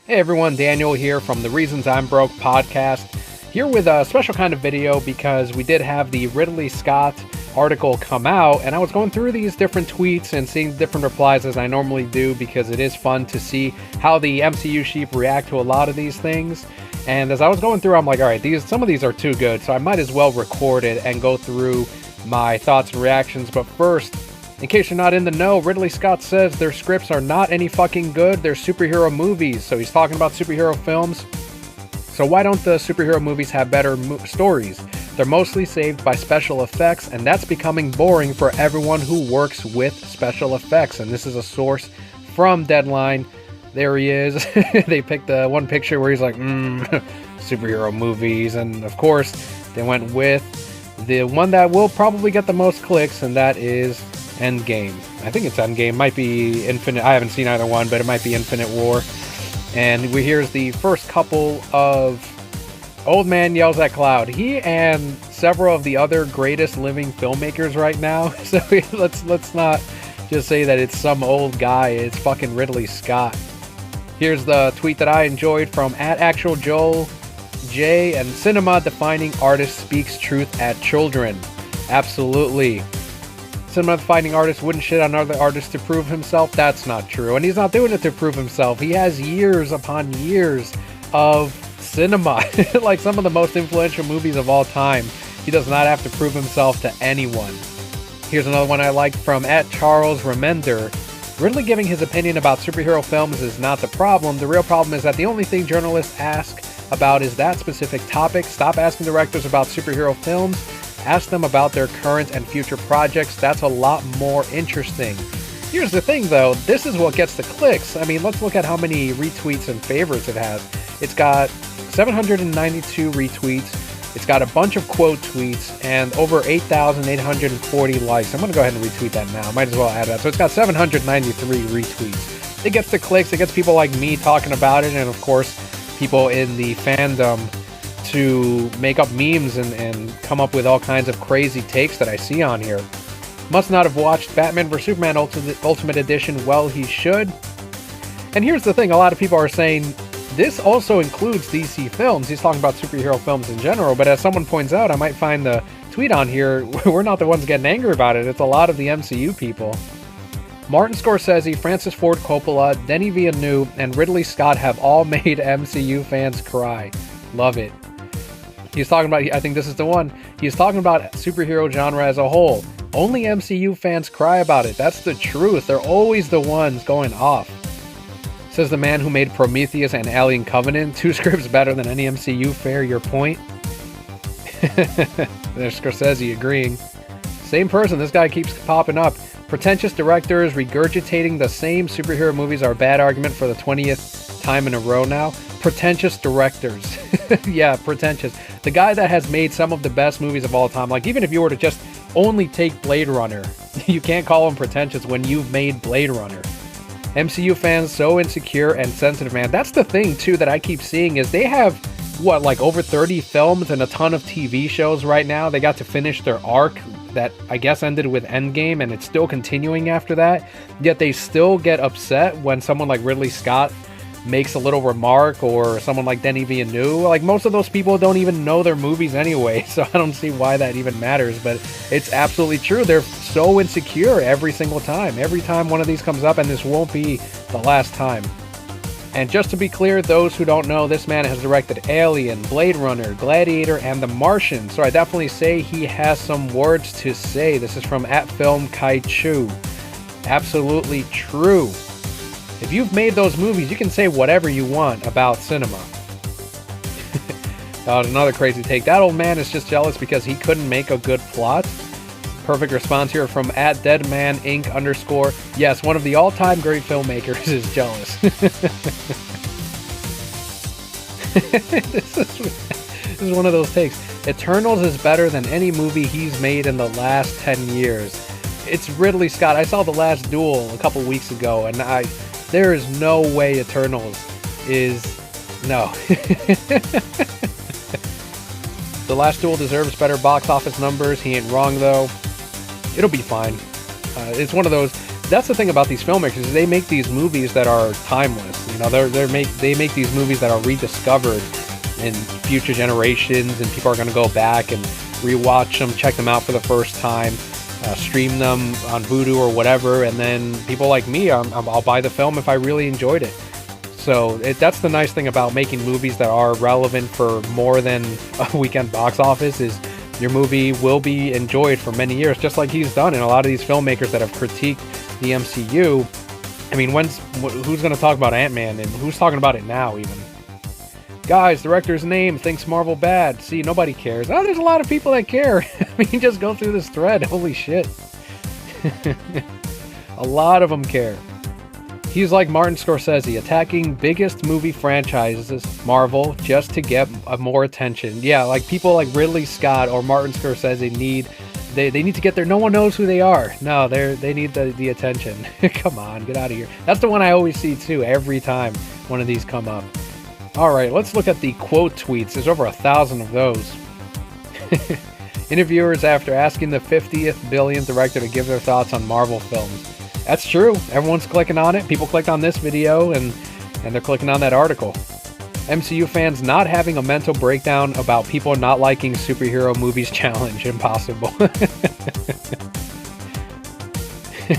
Hey everyone, Daniel here from the Reasons I'm Broke podcast, here with a special kind of video because we did have the Ridley Scott article come out, and I was going through these different tweets and seeing different replies as I normally do because it is fun to see how the MCU sheep react to a lot of these things. And as I was going through, I'm like, alright, some of these are too good, so I might as well record it and go through my thoughts and reactions. But first, in case you're not in the know, Ridley Scott says their scripts are not any fucking good, they're superhero movies. So he's talking about superhero films. So why don't the superhero movies have better stories? They're mostly saved by special effects, and that's becoming boring for everyone who works with special effects. And this is a source from Deadline. There he is. They picked the one picture where he's like, superhero movies. And of course, they went with the one that will probably get the most clicks, and that is Endgame. I think it's Endgame. Might be Infinite. I haven't seen either one, but it might be Infinite War. And here's the first couple of Old Man Yells at Cloud. He and several of the other greatest living filmmakers right now. So let's not just say that it's some old guy. It's fucking Ridley Scott. Here's the tweet that I enjoyed from @ActualJoelJ, and cinema defining artist speaks truth at children. Absolutely. Cinema-defining artist wouldn't shit on other artists to prove himself. That's not true. And he's not doing it to prove himself. He has years upon years of cinema. Like some of the most influential movies of all time. He does not have to prove himself to anyone. Here's another one I liked from @CharlesRemender. Ridley giving his opinion about superhero films is not the problem. The real problem is that the only thing journalists ask about is that specific topic. Stop asking directors about superhero films. Ask them about their current and future projects. That's a lot more interesting. Here's the thing though, this is what gets the clicks. I mean, let's look at how many retweets and favorites it has. It's got 792 retweets. It's got a bunch of quote tweets and over 8,840 likes. I'm going to go ahead and retweet that now. Might as well add that. So it's got 793 retweets. It gets the clicks. It gets people like me talking about it. And of course, people in the fandom to make up memes and come up with all kinds of crazy takes that I see on here. Must not have watched Batman vs Superman Ultimate Edition. Well, he should. And here's the thing, a lot of people are saying this also includes DC films. He's talking about superhero films in general, but as someone points out, I might find the tweet on here, we're not the ones getting angry about it. It's a lot of the MCU people. Martin Scorsese, Francis Ford Coppola, Denis Villeneuve, and Ridley Scott have all made MCU fans cry. Love it. He's talking about, I think this is the one, he's talking about superhero genre as a whole. Only MCU fans cry about it. That's the truth. They're always the ones going off. Says the man who made Prometheus and Alien Covenant. 2 scripts better than any MCU. Fair, your point. There's Scorsese agreeing. Same person, this guy keeps popping up. Pretentious directors regurgitating the same superhero movies are a bad argument for the 20th time in a row now. Pretentious directors. Yeah, pretentious. The guy that has made some of the best movies of all time. Like, even if you were to just only take Blade Runner, you can't call him pretentious when you've made Blade Runner. MCU fans so insecure and sensitive, man. That's the thing, too, that I keep seeing is they have, what, like over 30 films and a ton of TV shows right now. They got to finish their arc that I guess ended with Endgame, and it's still continuing after that. Yet they still get upset when someone like Ridley Scott makes a little remark, or someone like Denis Villeneuve. Like, most of those people don't even know their movies anyway, so I don't see why that even matters, but it's absolutely true. They're so insecure every single time. Every time one of these comes up, and this won't be the last time. And just to be clear, those who don't know, this man has directed Alien, Blade Runner, Gladiator, and The Martian, so I definitely say he has some words to say. This is from @FilmKaichu. Absolutely true. If you've made those movies, you can say whatever you want about cinema. Another crazy take. That old man is just jealous because he couldn't make a good plot. Perfect response here from @DeadmanInc_. Yes, one of the all-time great filmmakers is jealous. This is one of those takes. Eternals is better than any movie he's made in the last 10 years. It's Ridley Scott. I saw The Last Duel a couple weeks ago, and there is no way Eternals is... No. The Last Duel deserves better box office numbers. He ain't wrong, though. It'll be fine. It's one of those... that's the thing about these filmmakers, is they make these movies that are timeless. You know, they make these movies that are rediscovered in future generations, and people are going to go back and rewatch them, check them out for the first time, stream them on Vudu or whatever, and then people like me, I'll buy the film if I really enjoyed it. So that's the nice thing about making movies that are relevant for more than a weekend box office, is your movie will be enjoyed for many years, just like he's done. And a lot of these filmmakers that have critiqued the MCU, I mean, who's going to talk about Ant-Man, and who's talking about it now even? Guys, director's name thinks Marvel bad. See, nobody cares. Oh, there's a lot of people that care. I mean, just go through this thread. Holy shit. A lot of them care. He's like Martin Scorsese, attacking biggest movie franchises, Marvel, just to get more attention. Yeah, like people like Ridley Scott or Martin Scorsese they need to get there. No one knows who they are. No, they need the attention. Come on, get out of here. That's the one I always see too, every time one of these come up. All right, let's look at the quote tweets. There's over 1,000 of those. Interviewers after asking the 50th billionth director to give their thoughts on Marvel films. That's true. Everyone's clicking on it. People clicked on this video and they're clicking on that article. MCU fans not having a mental breakdown about people not liking superhero movies challenge. Impossible.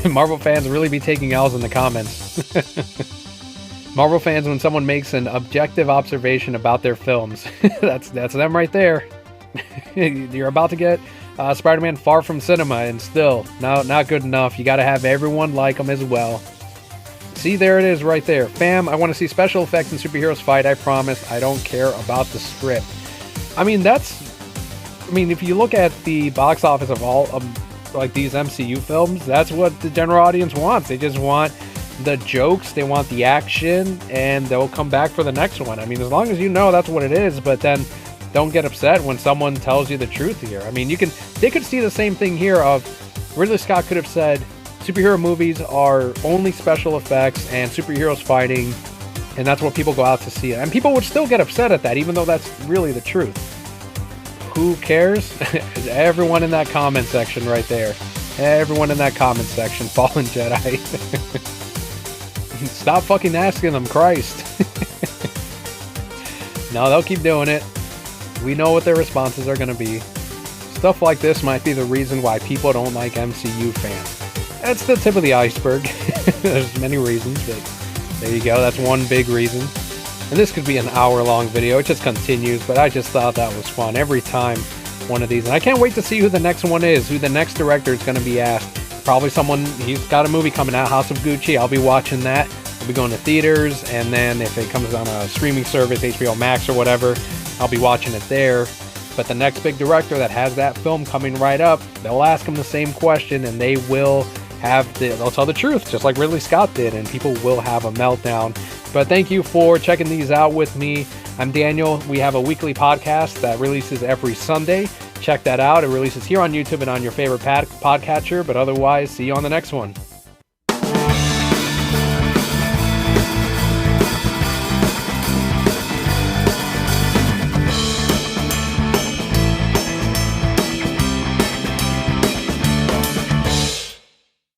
Marvel fans really be taking L's in the comments. Marvel fans, when someone makes an objective observation about their films. That's them right there. You're about to get Spider-Man Far From Cinema, and still not good enough. You got to have everyone like them as well. See, there it is right there. Fam, I want to see special effects and superheroes fight. I promise. I don't care about the script. I mean, if you look at the box office of all like these MCU films, that's what the general audience wants. They just want the jokes, they want the action, and they'll come back for the next one. I mean, as long as you know that's what it is, but then don't get upset when someone tells you the truth here. I mean, they could see the same thing here of Ridley Scott could have said superhero movies are only special effects and superheroes fighting, and that's what people go out to see. And people would still get upset at that, even though that's really the truth. Who cares? Everyone in that comment section right there. Everyone in that comment section, Fallen Jedi. Stop fucking asking them, Christ. No, they'll keep doing it. We know what their responses are going to be. Stuff like this might be the reason why people don't like MCU fans. That's the tip of the iceberg. There's many reasons, but there you go. That's one big reason. And this could be an hour-long video. It just continues, but I just thought that was fun every time one of these. And I can't wait to see who the next one is, who the next director is going to be asked. Probably someone, he's got a movie coming out, House of Gucci. I'll be watching that. I'll be going to theaters, and then if it comes on a streaming service, HBO Max or whatever, I'll be watching it there. But the next big director that has that film coming right up, they'll ask him the same question, and they'll tell the truth, just like Ridley Scott did, and people will have a meltdown. But thank you for checking these out with me. I'm Daniel. We have a weekly podcast that releases every Sunday. Check that out. It releases here on YouTube and on your favorite podcatcher. But otherwise, see you on the next one.